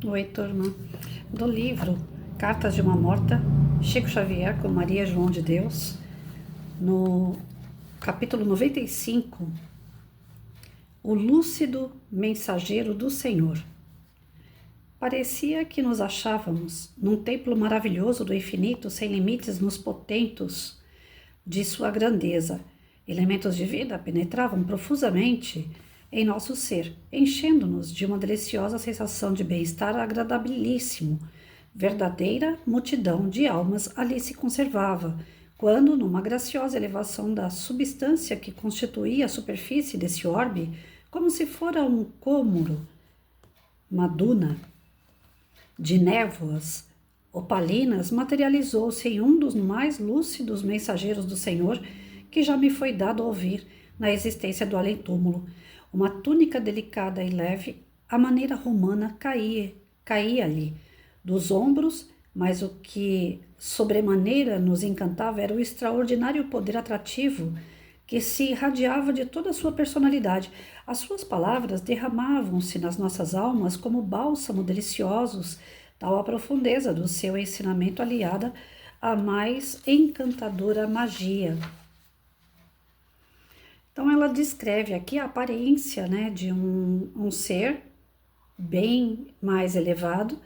Oi, turma. Do livro Cartas de uma Morta, Chico Xavier com Maria João de Deus, no capítulo 95, O Lúcido Mensageiro do Senhor. Parecia que nos achávamos num templo maravilhoso do infinito, sem limites nos potentos de sua grandeza. Elementos de vida penetravam profusamente em nosso ser, enchendo-nos de uma deliciosa sensação de bem-estar agradabilíssimo. Verdadeira multidão de almas ali se conservava, quando, numa graciosa elevação da substância que constituía a superfície desse orbe, como se fora um cômoro, uma duna de névoas opalinas, materializou-se em um dos mais lúcidos mensageiros do Senhor que já me foi dado ouvir na existência do além-túmulo. Uma túnica delicada e leve, à maneira romana, caía-lhe dos ombros, mas o que sobremaneira nos encantava era o extraordinário poder atrativo que se irradiava de toda a sua personalidade. As suas palavras derramavam-se nas nossas almas como bálsamo deliciosos, tal a profundeza do seu ensinamento aliada à mais encantadora magia. Então ela descreve aqui a aparência, né, de um ser bem mais elevado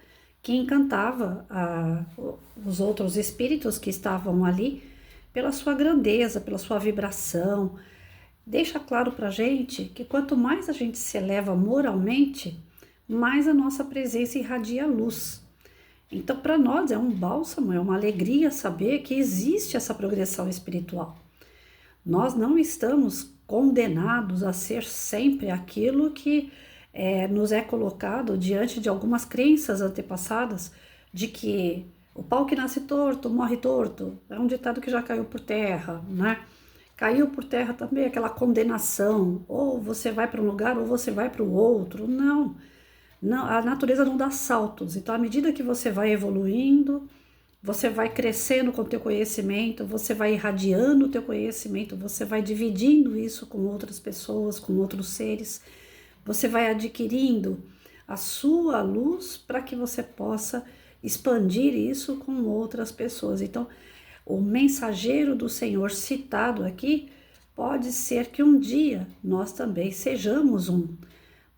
que encantava os outros espíritos que estavam ali pela sua grandeza, pela sua vibração. Deixa claro para a gente que quanto mais a gente se eleva moralmente, mais a nossa presença irradia luz. Então, para nós é um bálsamo, é uma alegria saber que existe essa progressão espiritual. Nós não estamos condenados a ser sempre aquilo que nos é colocado diante de algumas crenças antepassadas de que o pau que nasce torto morre torto. É um ditado que já caiu por terra, né? Caiu por terra também aquela condenação, ou você vai para um lugar ou você vai para o outro. Não, não, a natureza não dá saltos. Então, à medida que você vai evoluindo, você vai crescendo com o teu conhecimento, você vai irradiando o teu conhecimento, você vai dividindo isso com outras pessoas, com outros seres, você vai adquirindo a sua luz para que você possa expandir isso com outras pessoas. Então, o mensageiro do Senhor citado aqui, pode ser que um dia nós também sejamos um,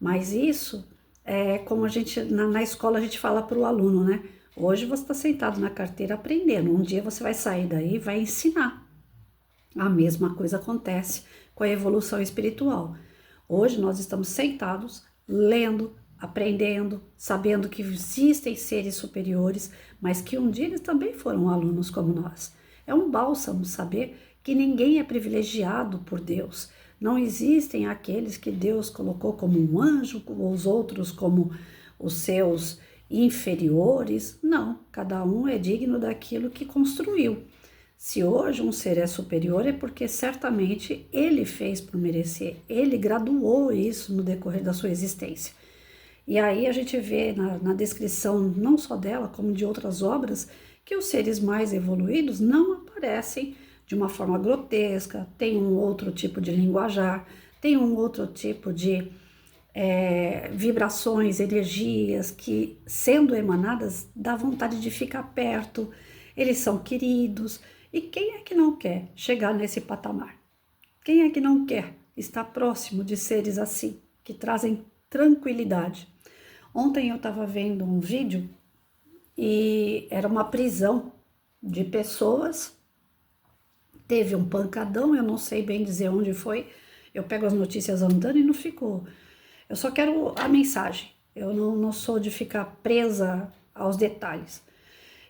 mas isso é como a gente, na escola a gente fala para o aluno, né? Hoje você está sentado na carteira aprendendo, um dia você vai sair daí e vai ensinar. A mesma coisa acontece com a evolução espiritual. Hoje nós estamos sentados, lendo, aprendendo, sabendo que existem seres superiores, mas que um dia eles também foram alunos como nós. É um bálsamo saber que ninguém é privilegiado por Deus. Não existem aqueles que Deus colocou como um anjo, ou os outros como os seus inferiores. Não, cada um é digno daquilo que construiu. Se hoje um ser é superior é porque certamente ele fez por merecer, ele graduou isso no decorrer da sua existência. E aí a gente vê na descrição não só dela, como de outras obras, que os seres mais evoluídos não aparecem de uma forma grotesca, tem um outro tipo de linguajar, tem um outro tipo de vibrações, energias que, sendo emanadas, dá vontade de ficar perto, eles são queridos. E quem é que não quer chegar nesse patamar? Quem é que não quer estar próximo de seres assim, que trazem tranquilidade? Ontem eu estava vendo um vídeo e era uma prisão de pessoas, teve um pancadão, eu não sei bem dizer onde foi, eu pego as notícias andando e não fico. Eu só quero a mensagem, eu não sou de ficar presa aos detalhes.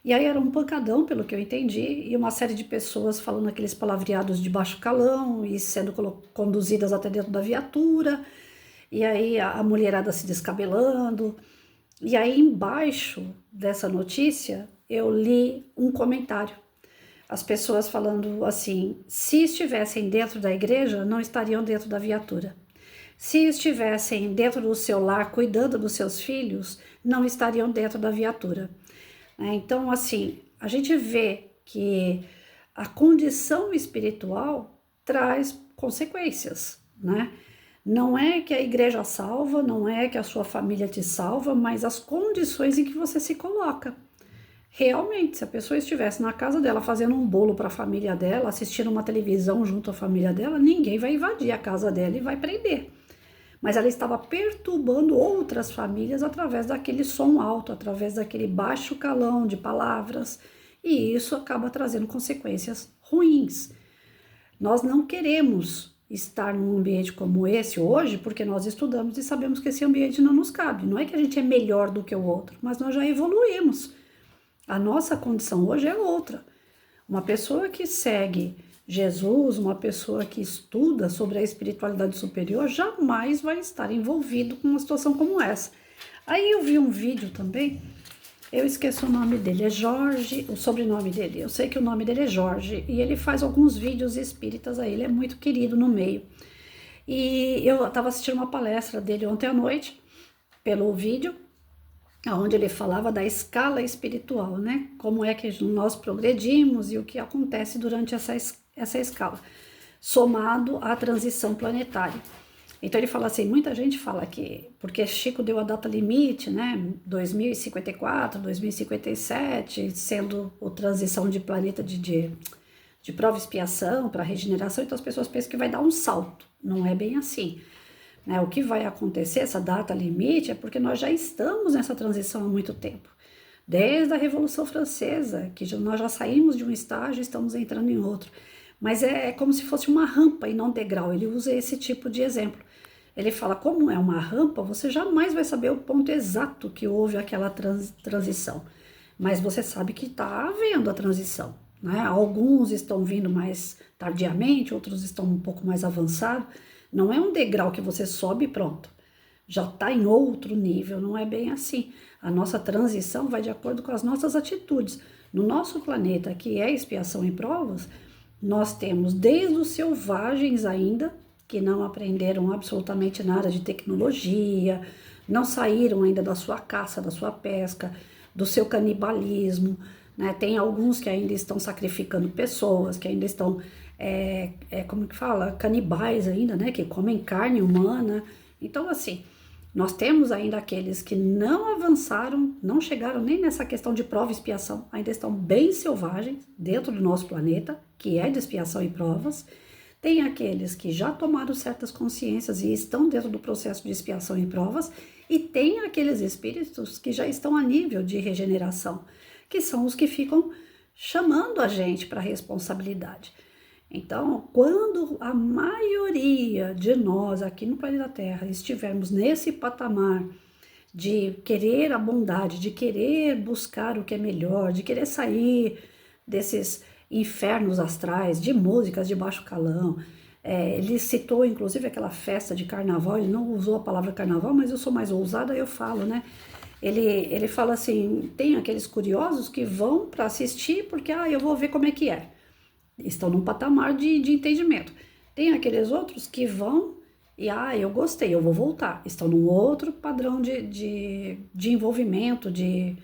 E aí era um pancadão, pelo que eu entendi, e uma série de pessoas falando aqueles palavreados de baixo calão e sendo conduzidas até dentro da viatura, e aí a mulherada se descabelando. E aí embaixo dessa notícia eu li um comentário. As pessoas falando assim, se estivessem dentro da igreja, não estariam dentro da viatura. Se estivessem dentro do seu lar, cuidando dos seus filhos, não estariam dentro da viatura. Então, assim, a gente vê que a condição espiritual traz consequências, né? Não é que a igreja salva, não é que a sua família te salva, mas as condições em que você se coloca. Realmente, se a pessoa estivesse na casa dela fazendo um bolo para a família dela, assistindo uma televisão junto à família dela, ninguém vai invadir a casa dela e vai prender. Mas ela estava perturbando outras famílias através daquele som alto, através daquele baixo calão de palavras, e isso acaba trazendo consequências ruins. Nós não queremos estar num ambiente como esse hoje, porque nós estudamos e sabemos que esse ambiente não nos cabe. Não é que a gente é melhor do que o outro, mas nós já evoluímos. A nossa condição hoje é outra. Uma pessoa que segue Jesus, uma pessoa que estuda sobre a espiritualidade superior, jamais vai estar envolvido com uma situação como essa. Aí eu vi um vídeo também, eu esqueci o nome dele, é Jorge, o sobrenome dele, eu sei que o nome dele é Jorge, e ele faz alguns vídeos espíritas aí, ele é muito querido no meio. E eu estava assistindo uma palestra dele ontem à noite, pelo vídeo, onde ele falava da escala espiritual, né? Como é que nós progredimos e o que acontece durante essa escala, somado à transição planetária. Então ele fala assim, muita gente fala que, porque Chico deu a data limite, né? 2054, 2057, sendo a transição de planeta de prova e expiação para regeneração, então as pessoas pensam que vai dar um salto. Não é bem assim. O que vai acontecer, essa data limite, é porque nós já estamos nessa transição há muito tempo. Desde a Revolução Francesa, que nós já saímos de um estágio e estamos entrando em outro. Mas é como se fosse uma rampa e não degrau. Ele usa esse tipo de exemplo. Ele fala, como é uma rampa, você jamais vai saber o ponto exato que houve aquela transição. Mas você sabe que está havendo a transição, né? Alguns estão vindo mais tardiamente, outros estão um pouco mais avançados. Não é um degrau que você sobe e pronto. Já está em outro nível, não é bem assim. A nossa transição vai de acordo com as nossas atitudes. No nosso planeta, que é expiação e provas, nós temos desde os selvagens ainda, que não aprenderam absolutamente nada de tecnologia, não saíram ainda da sua caça, da sua pesca, do seu canibalismo, né? Tem alguns que ainda estão sacrificando pessoas, que ainda estão como que fala? Canibais ainda, né? Que comem carne humana. Então, assim, nós temos ainda aqueles que não avançaram, não chegaram nem nessa questão de prova e expiação, ainda estão bem selvagens dentro do nosso planeta, que é de expiação e provas. Tem aqueles que já tomaram certas consciências e estão dentro do processo de expiação e provas, e tem aqueles espíritos que já estão a nível de regeneração, que são os que ficam chamando a gente para a responsabilidade. Então, quando a maioria de nós aqui no planeta Terra estivermos nesse patamar de querer a bondade, de querer buscar o que é melhor, de querer sair desses infernos astrais, de músicas de baixo calão, ele citou inclusive aquela festa de carnaval, ele não usou a palavra carnaval, mas eu sou mais ousada, eu falo, né? Ele fala assim, tem aqueles curiosos que vão para assistir porque, eu vou ver como é que é. Estão num patamar de entendimento. Tem aqueles outros que vão e, eu gostei, eu vou voltar. Estão num outro padrão de envolvimento, de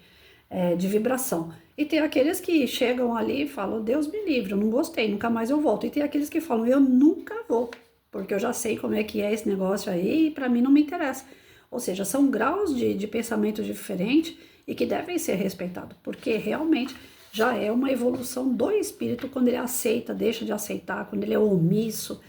vibração. E tem aqueles que chegam ali e falam, Deus me livre, eu não gostei, nunca mais eu volto. E tem aqueles que falam, eu nunca vou, porque eu já sei como é que é esse negócio aí e para mim não me interessa. Ou seja, são graus de pensamento diferentes e que devem ser respeitados, porque realmente já é uma evolução do espírito quando ele aceita, deixa de aceitar, quando ele é omisso,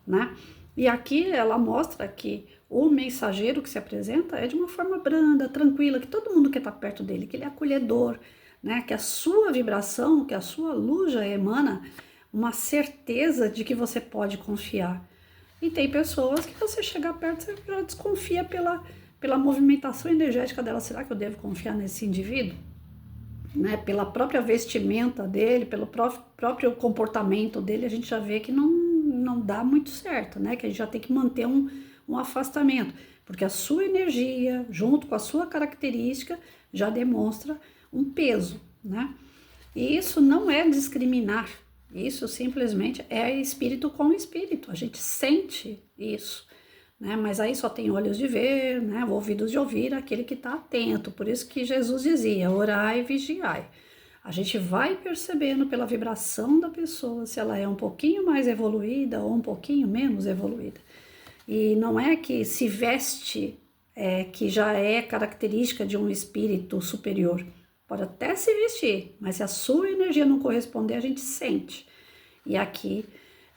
né? E aqui ela mostra que o mensageiro que se apresenta é de uma forma branda, tranquila, que todo mundo quer estar perto dele, que ele é acolhedor, né? Que a sua vibração, que a sua luz já emana uma certeza de que você pode confiar. E tem pessoas que você chegar perto, você já desconfia pela movimentação energética dela. Será que eu devo confiar nesse indivíduo? Né? Pela própria vestimenta dele, pelo próprio comportamento dele, a gente já vê que não dá muito certo, né? Que a gente já tem que manter um afastamento, porque a sua energia, junto com a sua característica, já demonstra um peso, né? E isso não é discriminar, isso simplesmente é espírito com espírito, a gente sente isso, né? Mas aí só tem olhos de ver, né? Ouvidos de ouvir aquele que está atento. Por isso que Jesus dizia, orai e vigiai. A gente vai percebendo pela vibração da pessoa se ela é um pouquinho mais evoluída ou um pouquinho menos evoluída. E não é que se veste, que já é característica de um espírito superior. Pode até se vestir, mas se a sua energia não corresponder, a gente sente. E aqui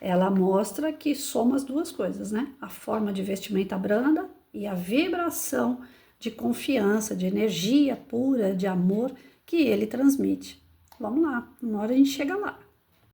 ela mostra que somos as duas coisas, né? A forma de vestimenta branda e a vibração de confiança, de energia pura, de amor que ele transmite. Vamos lá, uma hora a gente chega lá.